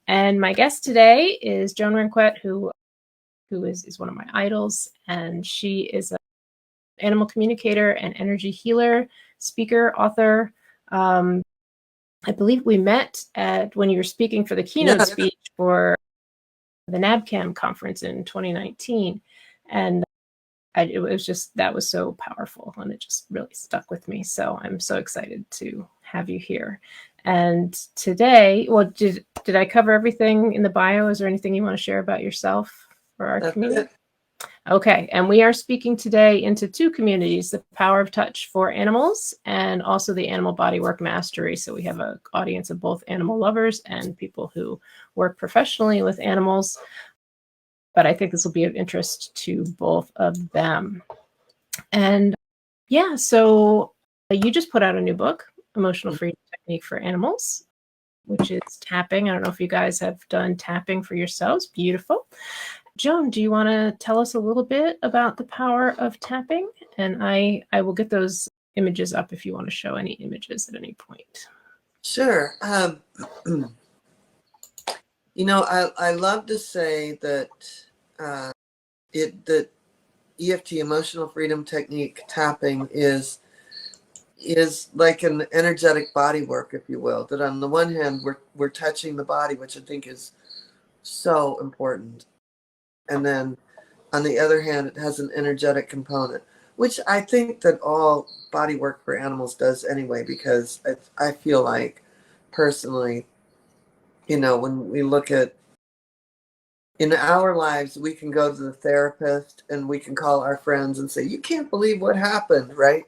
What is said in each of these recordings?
And my guest today is Joan Ranquet, who is one of my idols, and she is an animal communicator and energy healer, speaker, author. I believe we met when you were speaking for the keynote speech for the NABCAM conference in 2019, and it was just, that was so powerful, and it just really stuck with me. So I'm so excited to have you here. And today, well, did I cover everything in the bio? Is there anything you want to share about yourself for our community? Okay, and we are speaking today into two communities, the power of touch for animals and also the animal bodywork mastery. So we have an audience of both animal lovers and people who work professionally with animals. But I think this will be of interest to both of them. And yeah, so you just put out a new book, Emotional Freedom Technique for Animals, which is tapping. I don't know if you guys have done tapping for yourselves. Beautiful. Joan, do you want to tell us a little bit about the power of tapping? And I will get those images up if you want to show any images at any point. Sure. You know, I love to say that that EFT, emotional freedom technique tapping, is like an energetic body work, if you will. That on the one hand, we're touching the body, which I think is so important, and then on the other hand, it has an energetic component, which I think that all body work for animals does anyway, because I feel like personally, you know, when we look at in our lives, we can go to the therapist and we can call our friends and say, you can't believe what happened, right?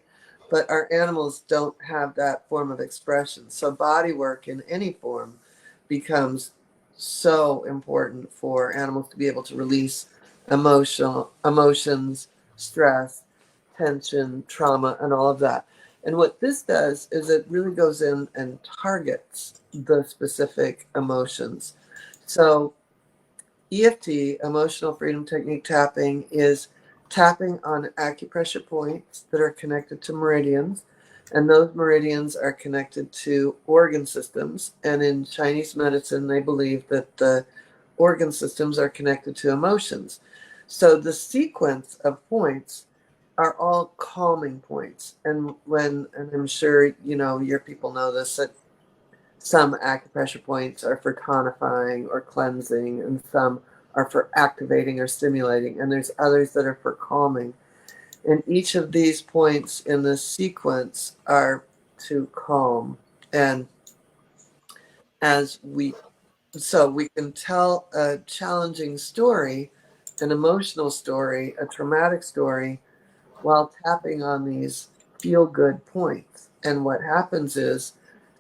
But our animals don't have that form of expression. So body work in any form becomes so important for animals to be able to release emotions, stress, tension, trauma, and all of that. And what this does is it really goes in and targets the specific emotions. So EFT, Emotional Freedom Technique tapping, is tapping on acupressure points that are connected to meridians, and those meridians are connected to organ systems. And in Chinese medicine, they believe that the organ systems are connected to emotions. So the sequence of points are all calming points. And I'm sure, you know, your people know this, that some acupressure points are for tonifying or cleansing, and some are for activating or stimulating, and there's others that are for calming. And each of these points in this sequence are to calm. And so we can tell a challenging story, an emotional story, a traumatic story, while tapping on these feel-good points. And what happens is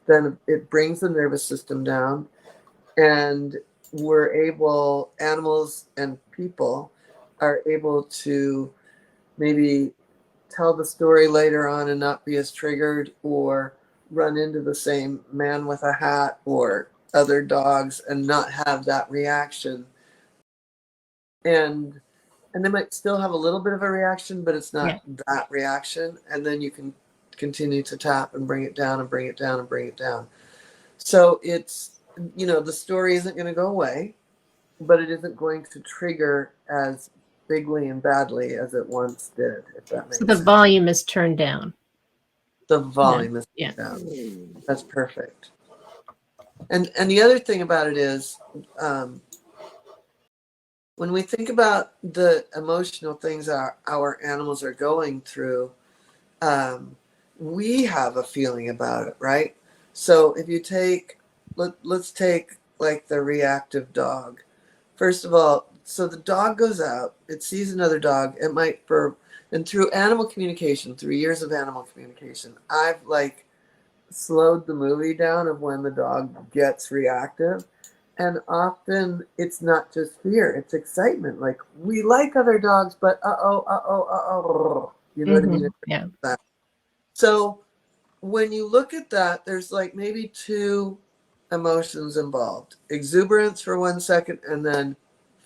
then it brings the nervous system down, and animals and people are able to maybe tell the story later on and not be as triggered, or run into the same man with a hat or other dogs and not have that reaction. And they might still have a little bit of a reaction, but it's not that reaction. And then you can continue to tap and bring it down and bring it down and bring it down. So it's, you know, the story isn't going to go away, but it isn't going to trigger as bigly and badly as it once did, if that makes sense. So the volume is turned down. The volume is turned down. That's perfect. And the other thing about it is, when we think about the emotional things our animals are going through, we have a feeling about it, right? So if you take, let's take like the reactive dog. First of all, so the dog goes out, it sees another dog, it might and through animal communication, through years of animal communication, I've like slowed the movie down of when the dog gets reactive. And often it's not just fear, it's excitement. Like, we like other dogs, but you know what I mean? Yeah. So when you look at that, there's like maybe two emotions involved: exuberance for 1 second, and then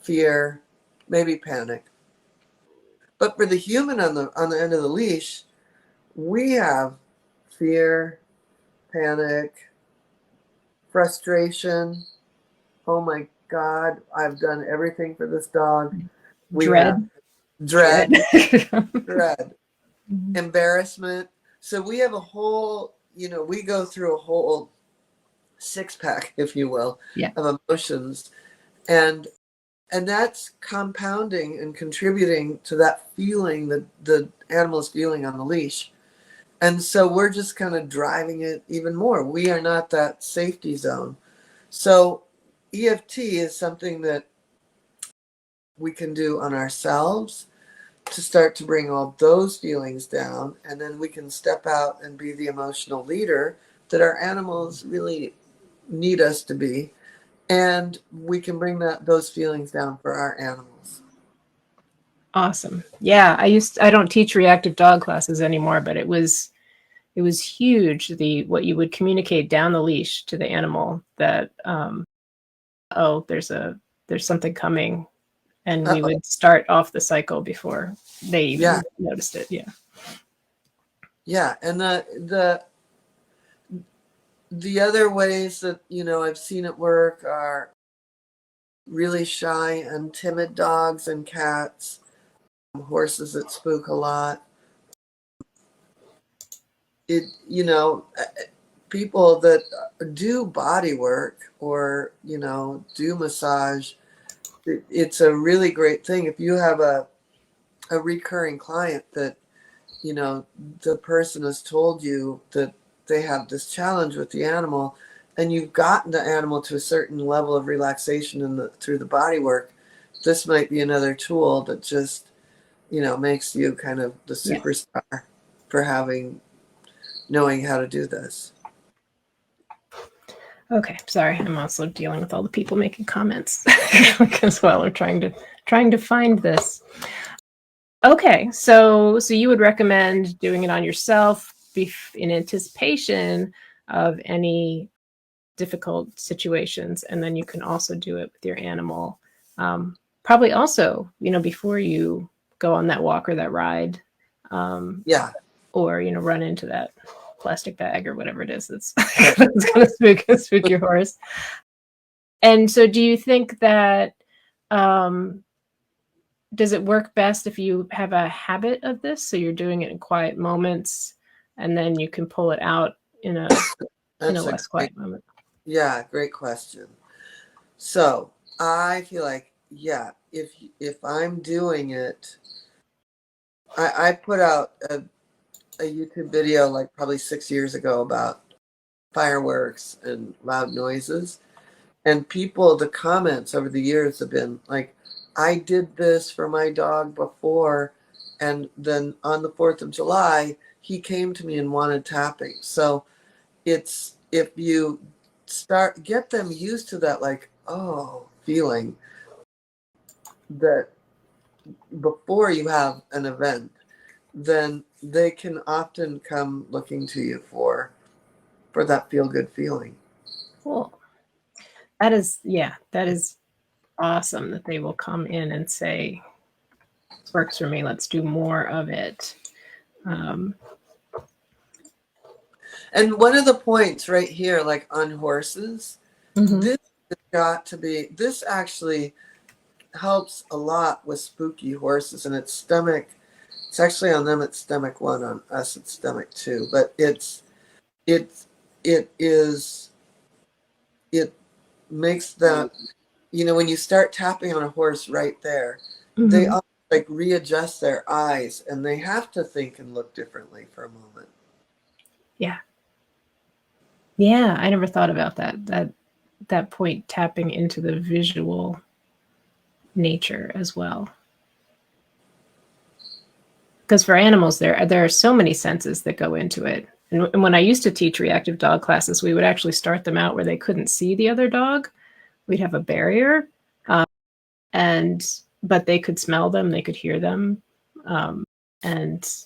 fear, maybe panic. But for the human on the end of the leash, we have fear, panic, frustration, oh my God, I've done everything for this dog. We have Dread. dread, Dread. dread, embarrassment. So we have a whole, we go through a whole six pack, if you will, Yeah. of emotions. And that's compounding and contributing to that feeling that the animal is feeling on the leash. And so we're just kind of driving it even more. We are not that safety zone. So EFT is something that we can do on ourselves to start to bring all those feelings down. And then we can step out and be the emotional leader that our animals really need us to be. And we can bring those feelings down for our animals. Awesome. Yeah, I don't teach reactive dog classes anymore, but it was huge, what you would communicate down the leash to the animal that oh, there's something coming, and we would start off the cycle before they even noticed it. Yeah. Yeah, and the other ways that I've seen it work are really shy and timid dogs and cats, horses that spook a lot. People that do body work or do massage, it's a really great thing. If you have a recurring client that the person has told you that they have this challenge with the animal, and you've gotten the animal to a certain level of relaxation through the body work, this might be another tool that just makes you kind of the superstar for knowing how to do this. Okay, sorry. I'm also dealing with all the people making comments as well. We're trying to find this. Okay, so you would recommend doing it on yourself in anticipation of any difficult situations, and then you can also do it with your animal. Probably also, before you go on that walk or that ride, or run into that plastic bag or whatever it is that's going to spook your horse. And so, do you think that does it work best if you have a habit of this? So you're doing it in quiet moments, and then you can pull it out in a less quiet moment. Yeah, great question. So I feel like, if I'm doing it, I put out a YouTube video like probably 6 years ago about fireworks and loud noises. And the comments over the years have been like, I did this for my dog before, and then on the 4th of July, he came to me and wanted tapping. So it's, if you get them used to that, like, oh, feeling that before you have an event, then they can often come looking to you for that feel-good feeling. Cool. That is awesome that they will come in and say, this works for me, let's do more of it. And one of the points right here, like on horses, this actually helps a lot with spooky horses, and it's actually on them, it's stomach 1, on us it's stomach 2, but it makes them, when you start tapping on a horse right there, they all like readjust their eyes, and they have to think and look differently for a moment. Yeah, I never thought about that point, tapping into the visual nature as well. Because for animals, there are so many senses that go into it. And when I used to teach reactive dog classes, we would actually start them out where they couldn't see the other dog. We'd have a barrier, but they could smell them, they could hear them, and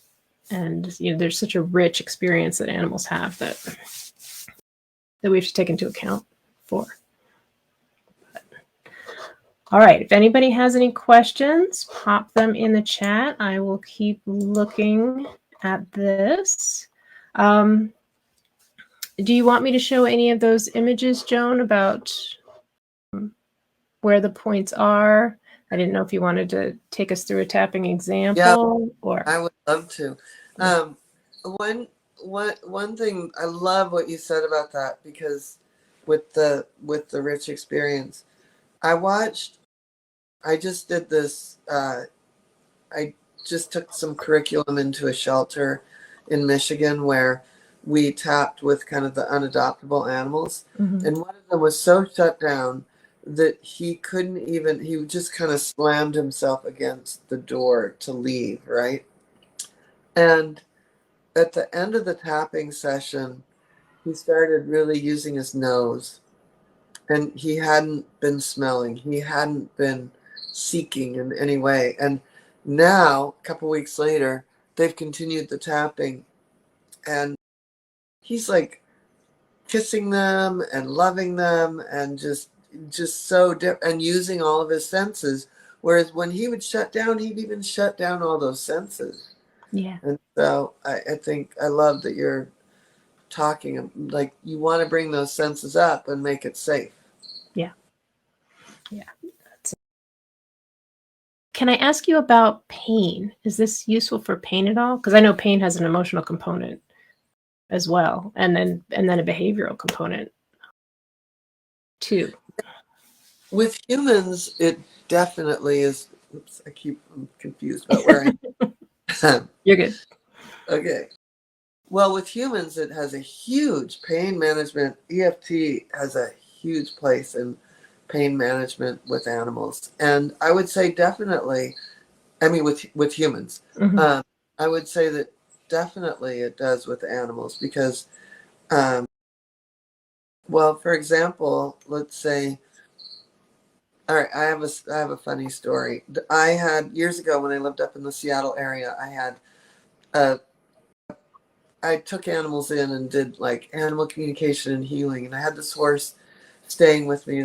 there's such a rich experience that animals have that we have to take into account for. All right, if anybody has any questions, pop them in the chat. I will keep looking at this. Do you want me to show any of those images, Joan, about where the points are. I didn't know if you wanted to take us through a tapping example or. I would love to. One thing, I love what you said about that, because with the rich experience, I just did this. I just took some curriculum into a shelter in Michigan where we tapped with kind of the unadoptable animals. Mm-hmm. And one of them was so shut down that he couldn't even, he just kind of slammed himself against the door to leave, right? And at the end of the tapping session, he started really using his nose. And he hadn't been smelling, he hadn't been seeking in any way. And now, a couple weeks later, they've continued the tapping, and he's like kissing them and loving them, and just so and using all of his senses. Whereas when he would shut down, he'd even shut down all those senses. Yeah. And so I think I love that you're talking, like, you want to bring those senses up and make it safe. Yeah. Yeah. Can I ask you about pain? Is this useful for pain at all? Because I know pain has an emotional component as well, and then a behavioral component too. With humans, it definitely is. Oops, I'm confused about where I am. You're good. Okay. Well, with humans, it has a huge pain management. EFT has a huge place in pain management with animals. And I would say definitely, I mean, with humans, Mm-hmm. I would say that definitely it does with animals because, well, for example, let's say, all right, I have a funny story. I had years ago when I lived up in the Seattle area, I took animals in and did like animal communication and healing, and I had this horse staying with me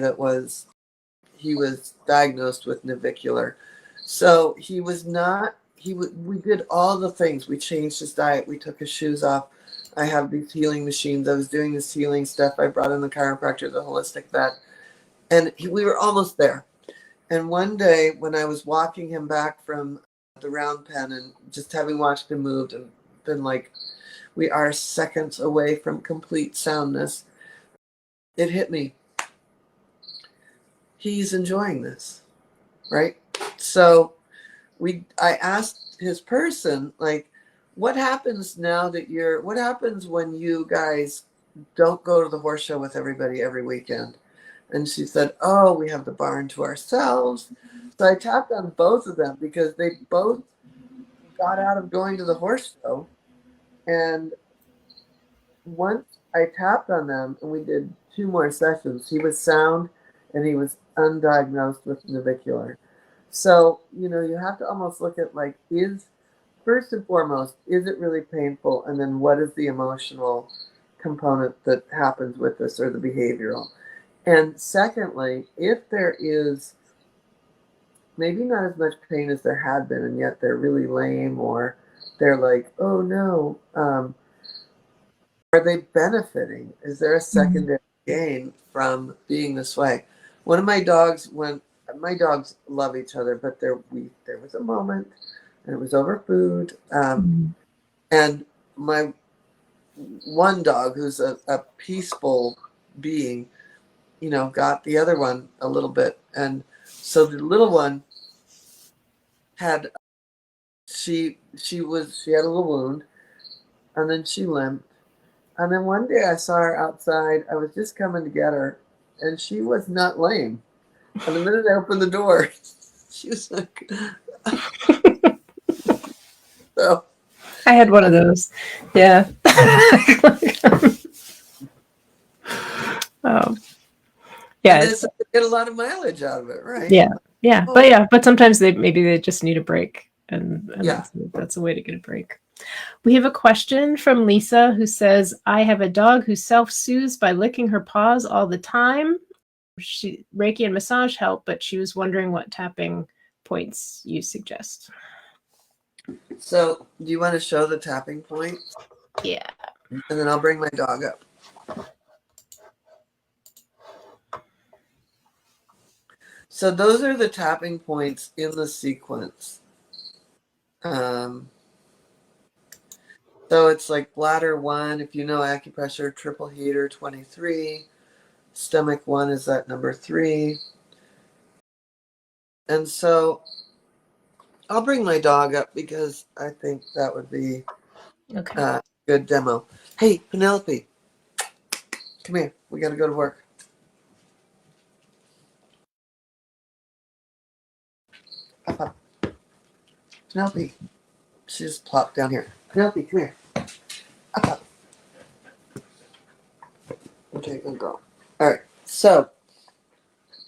he was diagnosed with navicular. So he was not we did all the things. We changed his diet, we took his shoes off. I have these healing machines. I was doing this healing stuff. I brought in the chiropractor, the holistic vet, and we were almost there. And one day when I was walking him back from the round pen and just having watched him move and been like, we are seconds away from complete soundness, it hit me. He's enjoying this, right? So I asked his person, like, what happens what happens when you guys don't go to the horse show with everybody every weekend? And she said, oh, we have the barn to ourselves. So I tapped on both of them because they both got out of going to the horse show. And once I tapped on them and we did 2 more sessions, he was sound and he was undiagnosed with navicular. So, you have to almost look at, like, first and foremost, is it really painful? And then what is the emotional component that happens with this, or the behavioral? And secondly, if there is maybe not as much pain as there had been, and yet they're really lame, or they're like, oh no, are they benefiting? Is there a secondary gain from being this way? One of my dogs, when my dogs love each other, but there was a moment, and it was over food, and my one dog, who's a peaceful being, got the other one a little bit, and so the little one had she had a little wound, and then she limped. And then one day I saw her outside. I was just coming to get her, and she was not lame. And the minute I opened the door, she was like, so. I had one of those. Yeah. Yeah. And then get a lot of mileage out of it, right? Yeah. Yeah. But sometimes they just need a break. And yeah. That's a way to get a break. We have a question from Lisa who says, I have a dog who self-soothes by licking her paws all the time. Reiki and massage help, but she was wondering what tapping points you suggest. So do you want to show the tapping point? Yeah. And then I'll bring my dog up. So those are the tapping points in the sequence. So it's like bladder 1, if you know acupressure, triple heater 23. Stomach 1 is that number 3. And so I'll bring my dog up because I think that would be Okay. a good demo. Hey, Penelope, come here. We got to go to work. Up, up. Penelope. She just plopped down here. Penelope, come here. Up, up. Okay, good girl. All right, so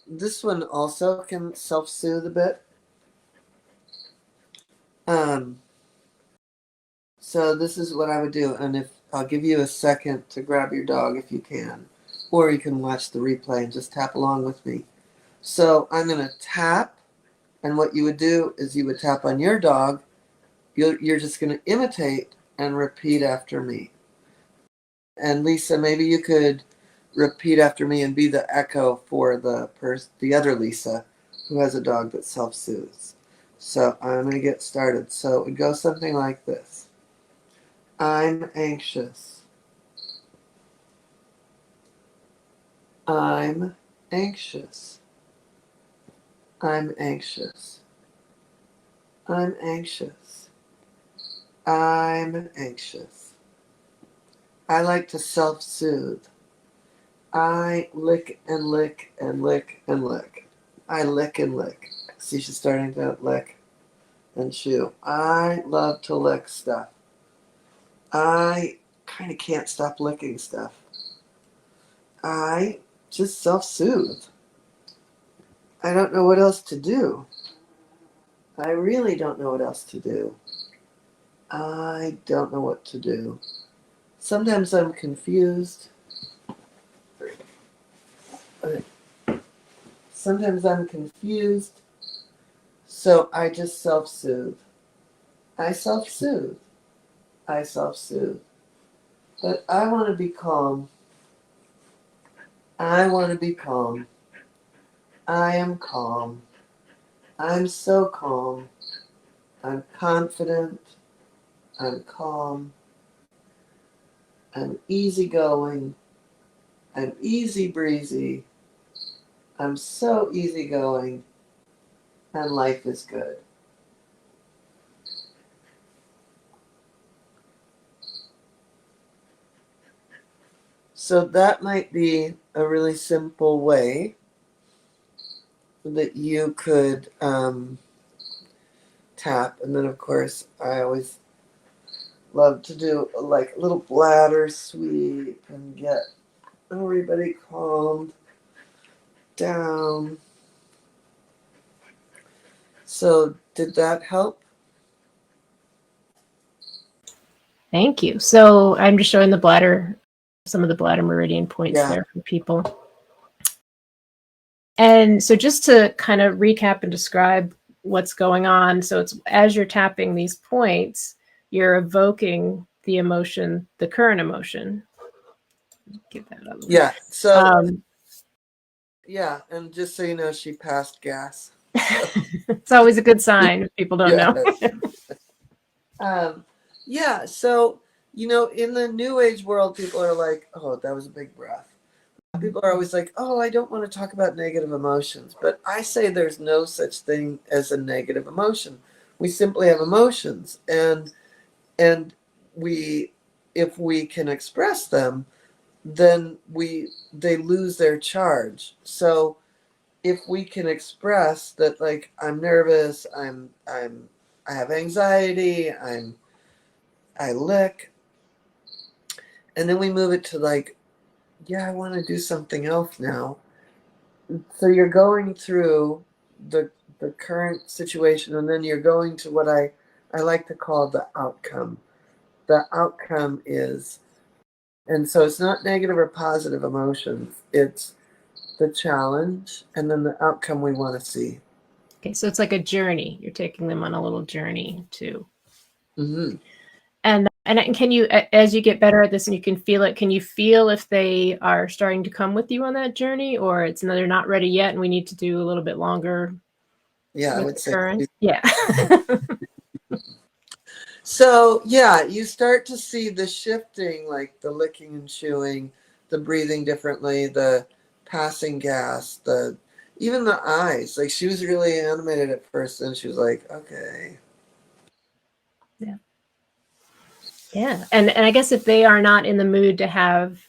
this one also can self-soothe a bit. So this is what I would do, and if I'll give you a second to grab your dog if you can, or you can watch the replay and just tap along with me. So I'm going to tap, and what you would do is you would tap on your dog. You're just going to imitate and repeat after me. And Lisa, maybe you could repeat after me and be the echo for the other Lisa who has a dog that self-soothes. So I'm going to get started. So it goes something like this. I'm anxious. I'm anxious. I'm anxious. I'm anxious. I'm anxious. I like to self-soothe. I lick and lick and lick and lick. I lick and lick. See, she's starting to lick and chew. I love to lick stuff. I kind of can't stop licking stuff. I just self-soothe. I don't know what else to do. I really don't know what else to do. I don't know what to do. Sometimes I'm confused. Sometimes I'm confused. So I just self-soothe. I self-soothe. I self-soothe. But I want to be calm. I want to be calm. I am calm. I'm so calm. I'm confident. I'm calm. I'm easygoing. I'm easy breezy. I'm so easygoing. And life is good. So that might be a really simple way that you could tap. And then, of course, I always love to do like a little bladder sweep and get everybody calmed down. So did that help? Thank you. So I'm just showing some of the bladder meridian points there for people. And so just to kind of recap and describe what's going on. So it's as you're tapping these points, you're evoking the emotion, the current emotion. Get that out of the way. Yeah. So yeah, and just so you know, she passed gas. It's always a good sign if people don't know. Yeah, so you know, in the new age world, people are like, oh, that was a big breath. People are always like, oh, I don't want to talk about negative emotions. But I say there's no such thing as a negative emotion. We simply have emotions. And we, if we can express them, then they lose their charge. So if we can express that, like, I'm nervous, I have anxiety, I lick, and then we move it to like, yeah, I want to do something else now. So you're going through the current situation, and then you're going to what I like to call the outcome. The outcome is, and so it's not negative or positive emotions. It's the challenge, and then the outcome we want to see. Okay, so it's like a journey. You're taking them on a little journey too. Mm-hmm. And And can you, as you get better at this and you can feel it, can you feel if they are starting to come with you on that journey, or it's they're not ready yet and we need to do a little bit longer? Yeah, I with would the say. current? Yeah. So yeah, you start to see the shifting, like the licking and chewing, the breathing differently, the passing gas, the even the eyes. Like she was really animated at first, and she was like, okay. Yeah. Yeah. And I guess if they are not in the mood to have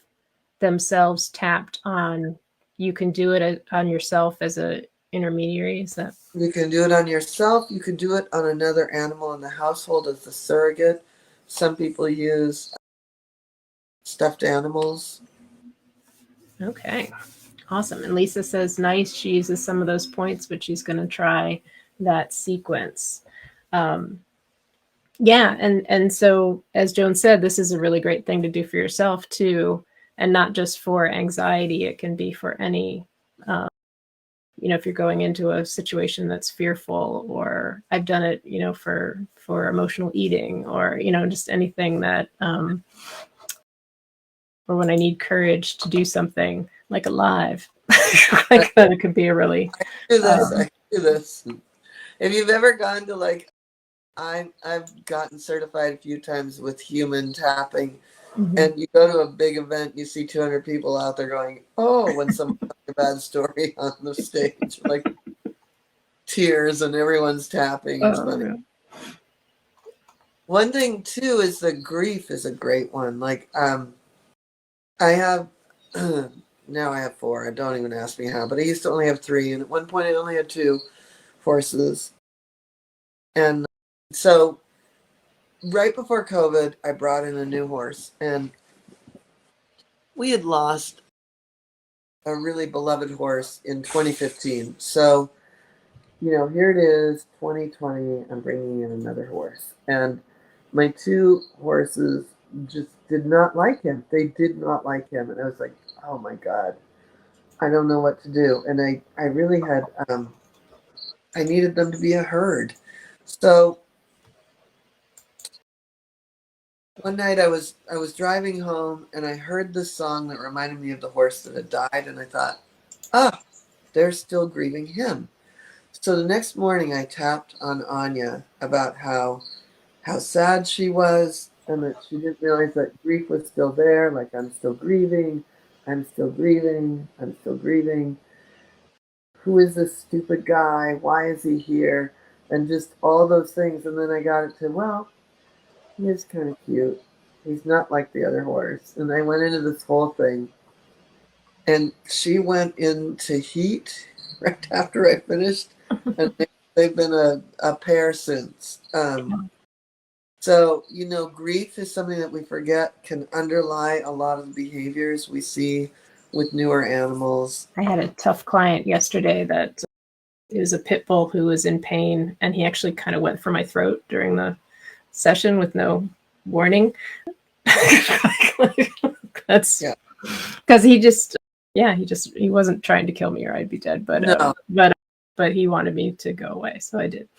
themselves tapped on, you can do it on yourself as a intermediary. Is that? You can do it on yourself. You can do it on another animal in the household as the surrogate. Some people use stuffed animals. Okay. Awesome. And Lisa says, nice. She uses some of those points, but she's going to try that sequence. Yeah. And so, as Joan said, this is a really great thing to do for yourself too. And not just for anxiety. It can be for any, if you're going into a situation that's fearful, or I've done it, for emotional eating, or, just anything that, or when I need courage to do something like alive, like that, it could be a really. I do this. If you've ever gone to I've gotten certified a few times with human tapping, and you go to a big event, you see 200 people out there going, "Oh!" when someone tells a bad story on the stage, like tears, and everyone's tapping. It's funny. Yeah. One thing too is the grief is a great one. Like I have now I have 4. I don't even ask me how, but I used to only have 3, and at one point I only had 2 horses, and so right before COVID, I brought in a new horse, and we had lost a really beloved horse in 2015. So, here it is, 2020, I'm bringing in another horse. And my 2 horses just did not like him. They did not like him. And I was like, oh my God, I don't know what to do. And I really had, I needed them to be a herd. So one night I was driving home, and I heard this song that reminded me of the horse that had died, and I thought, ah, they're still grieving him. So the next morning I tapped on Anya about how sad she was, and that she didn't realize that grief was still there, like I'm still grieving, I'm still grieving, I'm still grieving. Who is this stupid guy? Why is he here? And just all those things. And then I got it to, well, he is kind of cute. He's not like the other horse. And I went into this whole thing. And she went into heat right after I finished. And they've been a pair since. So, grief is something that we forget can underlie a lot of the behaviors we see with newer animals. I had a tough client yesterday that is a pit bull who was in pain, and he actually kind of went for my throat during the session with no warning. That's because he wasn't trying to kill me or I'd be dead, but No. But he wanted me to go away, so I did.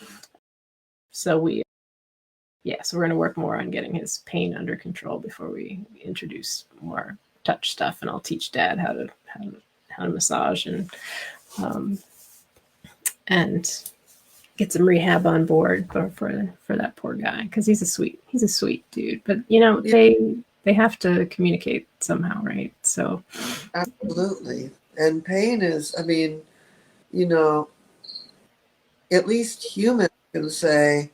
So we're going to work more on getting his pain under control before we introduce more touch stuff, and I'll teach Dad how to massage and get some rehab on board for that poor guy, because he's a sweet dude. But they have to communicate somehow, right? So Absolutely. And pain is, I mean, at least humans can say,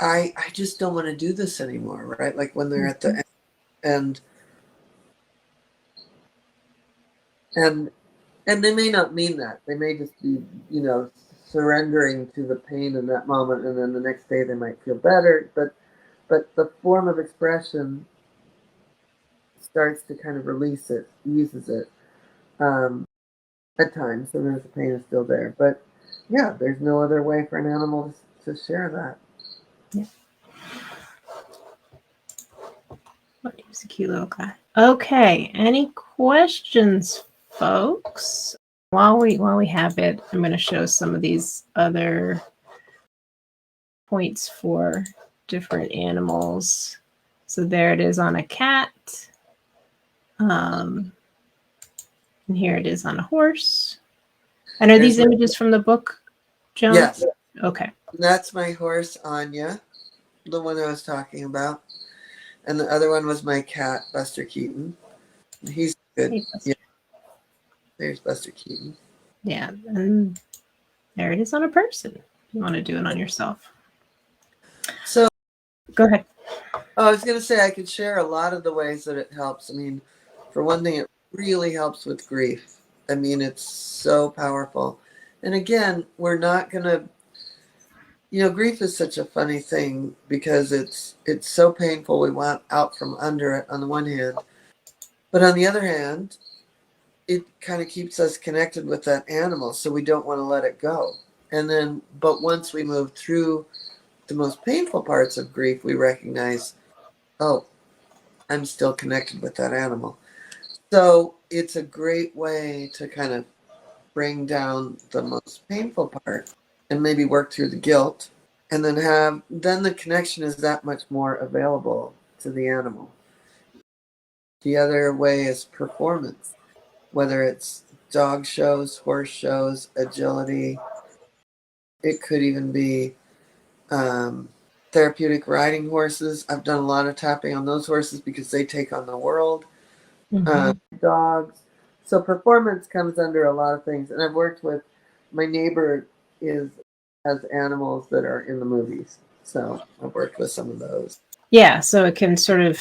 I just don't want to do this anymore, right? Like when they're at the end, and they may not mean that. They may just be, surrendering to the pain in that moment, and then the next day they might feel better. But the form of expression starts to kind of release it, eases it. At times, sometimes the pain is still there. But yeah, there's no other way for an animal to share that. yeah. He's a cute little guy. Okay, any questions, folks? While we have it, I'm going to show some of these other points for different animals. So there it is on a cat. And here it is on a horse. And are these images from the book, Joan? Yes. Okay. That's my horse, Anya, the one I was talking about. And the other one was my cat, Buster Keaton. He's good. Hey, Yeah. There's Buster Keaton. Yeah. And there it is on a person. You want to do it on yourself. So go ahead. I was going to say I could share a lot of the ways that it helps. I mean, for one thing, it really helps with grief. I mean, it's so powerful. And again, we're not going to, grief is such a funny thing because it's so painful. We want out from under it on the one hand. But on the other hand, it kind of keeps us connected with that animal, so we don't want to let it go. And then, but once we move through the most painful parts of grief, we recognize, oh, I'm still connected with that animal. So it's a great way to kind of bring down the most painful part and maybe work through the guilt, and then the connection is that much more available to the animal. The other way is performance, whether it's dog shows, horse shows, agility. It could even be therapeutic riding horses. I've done a lot of tapping on those horses because they take on the world. Dogs. So performance comes under a lot of things. And I've worked with, my neighbor has animals that are in the movies. So I've worked with some of those. Yeah, so it can sort of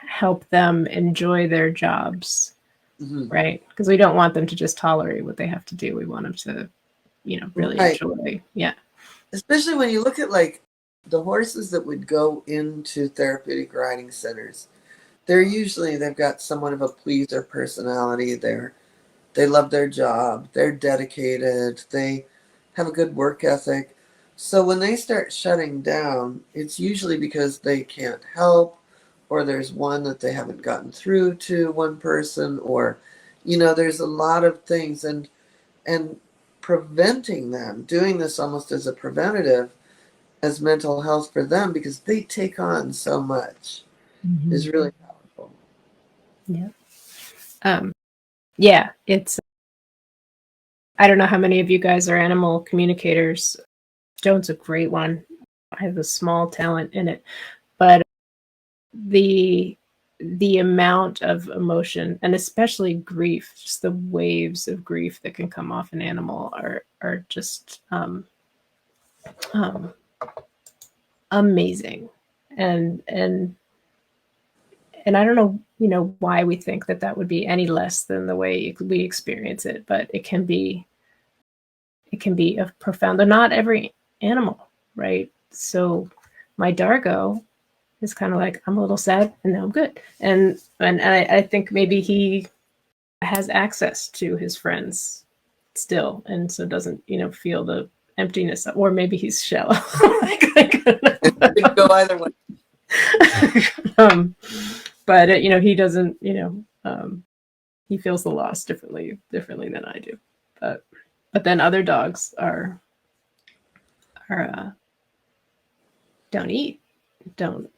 help them enjoy their jobs, right? Because we don't want them to just tolerate what they have to do. We want them to, really enjoy. Yeah. Especially when you look at like the horses that would go into therapeutic riding centers. They've got somewhat of a pleaser personality. They love their job. They're dedicated. They have a good work ethic. So when they start shutting down, it's usually because they can't help, or there's one that they haven't gotten through to one person, or, there's a lot of things. And preventing them, doing this almost as a preventative, as mental health for them, because they take on so much, is really powerful. Yeah. Yeah, it's, I don't know how many of you guys are animal communicators. Joan's a great one. I have a small talent in it, but the amount of emotion, and especially grief, just the waves of grief that can come off an animal are just amazing. And I don't know, why we think that would be any less than the way we experience it, but it can be a profound. They're not every animal, right? So my Dargo is kind of like, I'm a little sad and now I'm good. And I think maybe he has access to his friends still, and so doesn't, feel the emptiness, or maybe he's shallow. It could go either way. But he doesn't, he feels the loss differently than I do. But then other dogs are don't eat, don't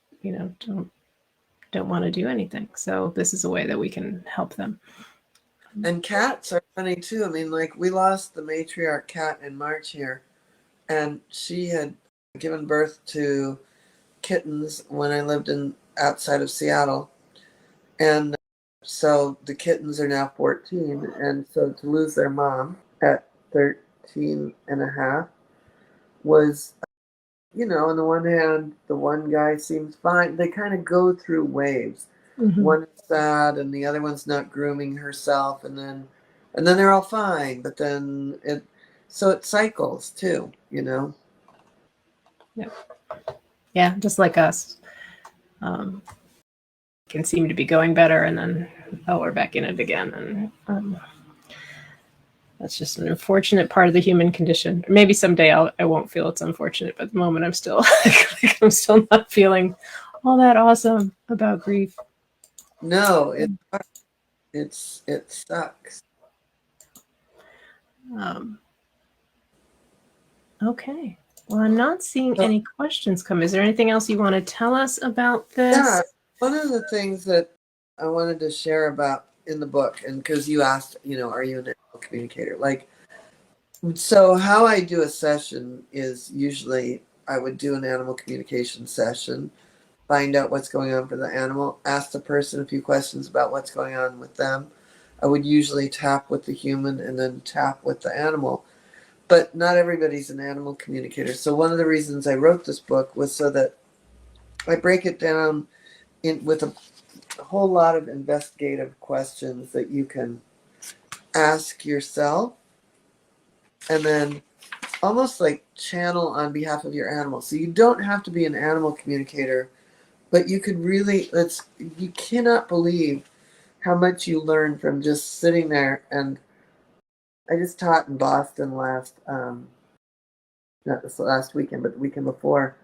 want to do anything. So this is a way that we can help them. And cats are funny too. I mean, like, we lost the matriarch cat in March here, and she had given birth to kittens when I lived outside of Seattle. And so the kittens are now 14, and so to lose their mom at 13 and a half was, on the one hand, the one guy seems fine. They kind of go through waves. One is sad and the other one's not grooming herself, and then they're all fine, but then it cycles too, Yeah, just like us. Can seem to be going better, and then we're back in it again, and that's just an unfortunate part of the human condition. Maybe someday I won't feel it's unfortunate, but at the moment I'm still I'm still not feeling all that awesome about grief. No, it sucks. Okay. Well, I'm not seeing any questions come. Is there anything else you want to tell us about this? Yeah, one of the things that I wanted to share about in the book, and because you asked, are you an animal communicator? Like, so how I do a session is usually I would do an animal communication session, find out what's going on for the animal, ask the person a few questions about what's going on with them. I would usually tap with the human and then tap with the animal. But not everybody's an animal communicator. So one of the reasons I wrote this book was so that I break it down with a whole lot of investigative questions that you can ask yourself and then almost like channel on behalf of your animal. So you don't have to be an animal communicator, but you could really, you cannot believe how much you learn from just sitting there. And I just taught in Boston not this last weekend, but the weekend before,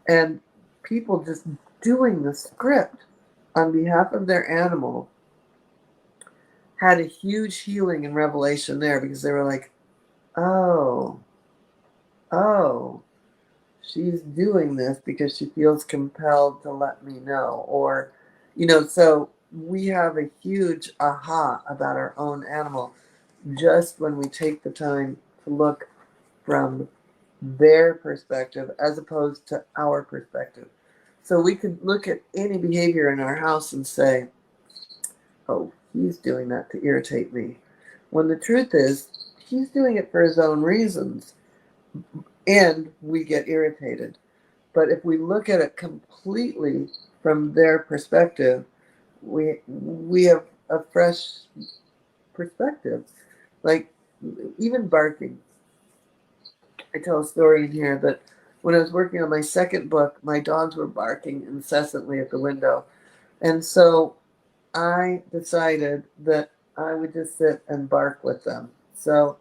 and people just doing the script on behalf of their animal had a huge healing and revelation there because they were like, oh, oh, she's doing this because she feels compelled to let me know. Or, so we have a huge aha about our own animal just when we take the time to look from their perspective as opposed to our perspective. So we could look at any behavior in our house and say, oh, he's doing that to irritate me. When the truth is, he's doing it for his own reasons, and we get irritated. But if we look at it completely from their perspective, we have a fresh perspective. Like even barking. I tell a story in here that when I was working on my second book, my dogs were barking incessantly at the window. And so I decided that I would just sit and bark with them. So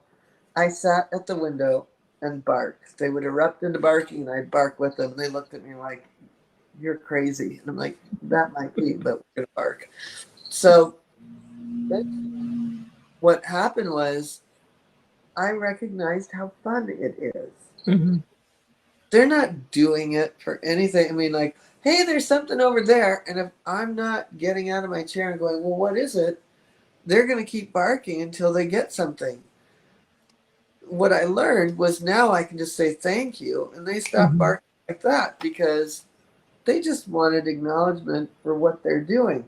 I sat at the window and barked. They would erupt into barking and I'd bark with them. They looked at me like, you're crazy. And I'm like, that might be, but we're going to bark. So what happened was I recognized how fun it is. Mm-hmm. They're not doing it for anything. I mean, like, hey, there's something over there. And if I'm not getting out of my chair and going, well, what is it? They're going to keep barking until they get something. What I learned was now I can just say thank you. And they stop Mm-hmm. barking like that because they just wanted acknowledgement for what they're doing.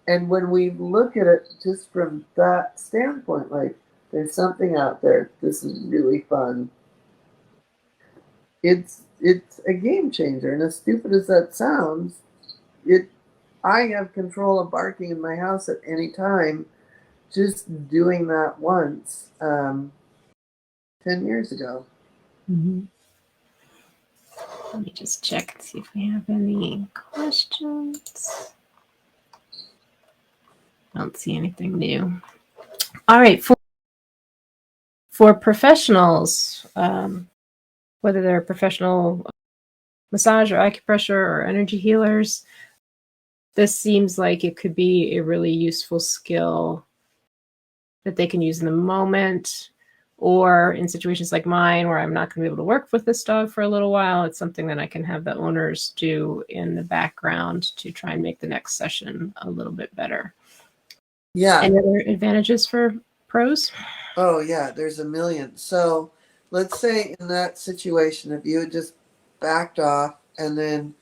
And when we look at it just from that standpoint, like there's something out there, this is really fun. It's a game changer. And as stupid as that sounds, it I have control of barking in my house at any time. Just doing that once, 10 years ago. Mm-hmm. Let me just check and see if we have any questions. Don't see anything new. All right, for professionals, whether they're professional massage or acupressure or energy healers, this seems like it could be a really useful skill that they can use in the moment, or in situations like mine where I'm not going to be able to work with this dog for a little while. It's something that I can have the owners do in the background to try and make the next session a little bit better. Yeah. Any other advantages for pros? Oh, yeah, there's a million. So let's say in that situation, if you had just backed off and then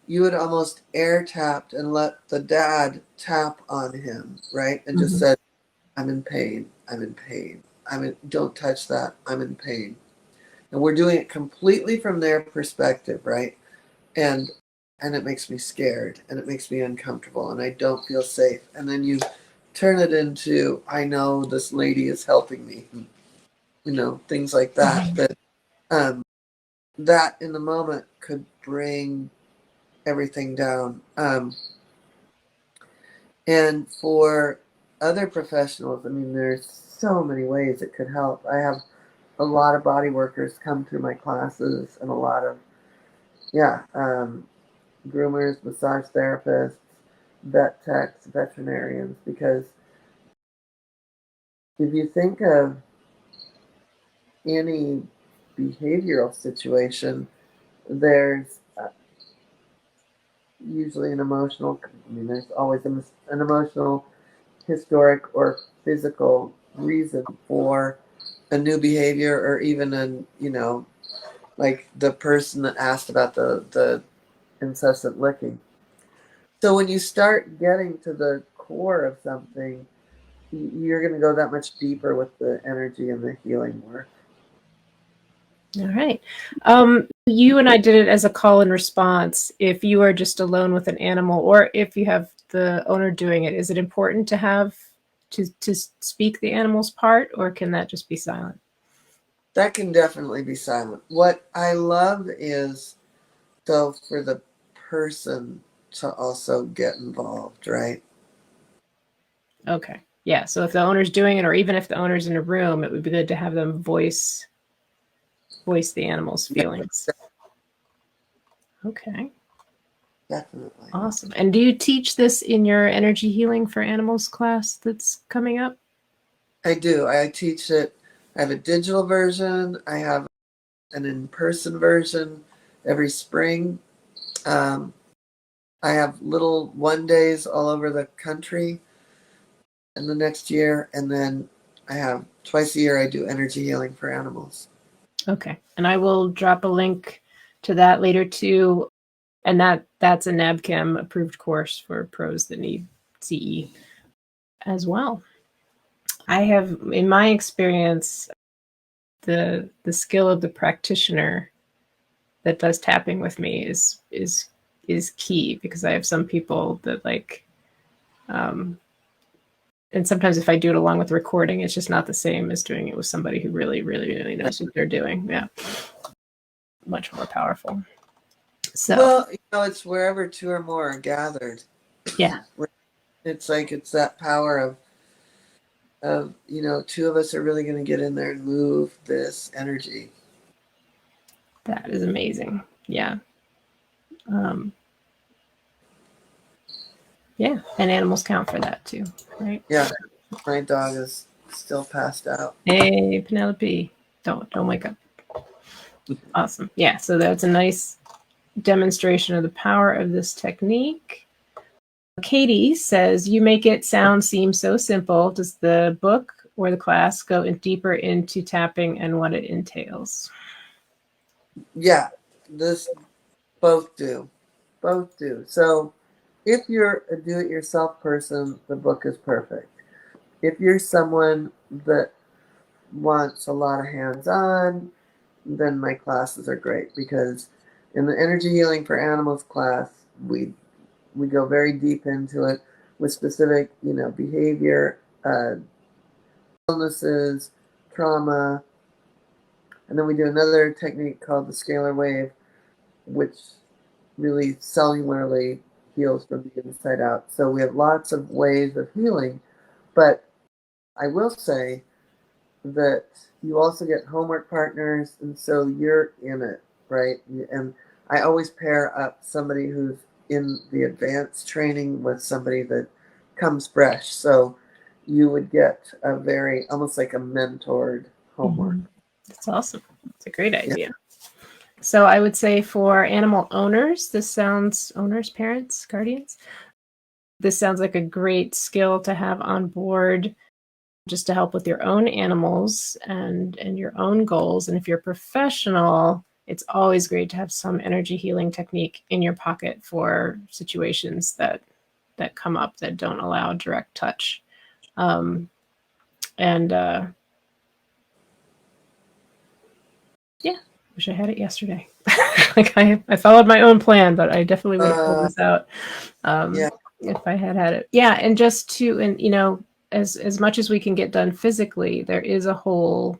you had almost air tapped and let the dad tap on him, right? And just said, I'm in pain. I'm in pain. Don't touch that. I'm in pain. And we're doing it completely from their perspective, right? And it makes me scared and it makes me uncomfortable and I don't feel safe. And then you turn it into, I know this lady is helping me, things like that. That in the moment could bring everything down. And for other professionals, I mean, there's so many ways it could help. I have a lot of body workers come through my classes and a lot of, groomers, massage therapists, vet techs, veterinarians, because if you think of any behavioral situation, there's usually an emotional, I mean, there's always an emotional, historic, or physical reason for a new behavior, or even like the person that asked about the incessant licking. So when you start getting to the core of something, you're going to go that much deeper with the energy and the healing work. All right. You and I did it as a call and response. If you are just alone with an animal, or if you have the owner doing it, is it important to have to speak the animal's part, or can that just be silent? That can definitely be silent. What I love is, so for the person to also get involved, right? Okay. Yeah. So if the owner's doing it, or even if the owner's in a room, it would be good to have them voice the animal's feelings. Okay. Definitely. Awesome. And do you teach this in your energy healing for animals class that's coming up? I do. I teach it. I have a digital version. I have an in-person version every spring. I have little one days all over the country in the next year, and then I have twice a year I do energy healing for animals. Okay. And I will drop a link to that later too. And that's a NABChem approved course for pros that need CE as well. I have, in my experience, the skill of the practitioner that does tapping with me is key, because I have some people that and sometimes if I do it along with recording, it's just not the same as doing it with somebody who really, really, really knows what they're doing. Yeah. Much more powerful. So, well, it's wherever two or more are gathered. yeah. It's like it's that power of two of us are really going to get in there and move this energy. That is amazing. Yeah. Um, yeah. And animals count for that too, right? Yeah, my dog is still passed out. Hey, Penelope, don't wake up. Awesome. Yeah. So that's a nice demonstration of the power of this technique. Katie says, you make it seem so simple. Does the book or the class go deeper into tapping and what it entails? Yeah, this both do. Both do. So if you're a do-it-yourself person, the book is perfect. If you're someone that wants a lot of hands-on, then my classes are great, because in the energy healing for animals class, we go very deep into it with specific, behavior, illnesses, trauma, and then we do another technique called the scalar wave, which really cellularly heals from the inside out. So we have lots of ways of healing, but I will say that you also get homework partners, and so you're in it, right? And I always pair up somebody who's in the advanced training with somebody that comes fresh. So you would get a very, almost like a mentored homework. That's awesome. It's a great idea. So I would say for animal owners, owners, parents, guardians, this sounds like a great skill to have on board, just to help with your own animals and your own goals. And if you're a professional, it's always great to have some energy healing technique in your pocket for situations that come up that don't allow direct touch. Yeah, wish I had it yesterday. Like I followed my own plan, but I definitely would have pulled this out Yeah. if I had it. Yeah, and just to, and as much as we can get done physically, there is a whole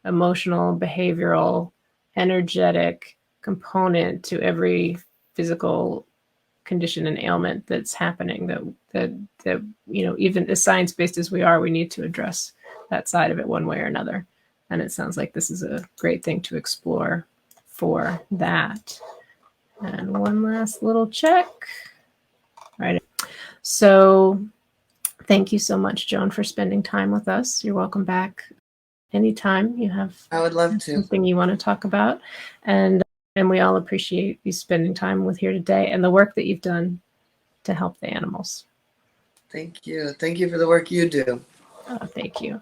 emotional, behavioral, energetic component to every physical condition and ailment that's happening, that even as science-based as we are, we need to address that side of it one way or another. And it sounds like this is a great thing to explore for that. And one last little check. Right. So thank you so much, Joan, for spending time with us. You're welcome back anytime you have I would love to. something you want to talk about. And we all appreciate you spending time with here today and the work that you've done to help the animals. Thank you. Thank you for the work you do. Thank you.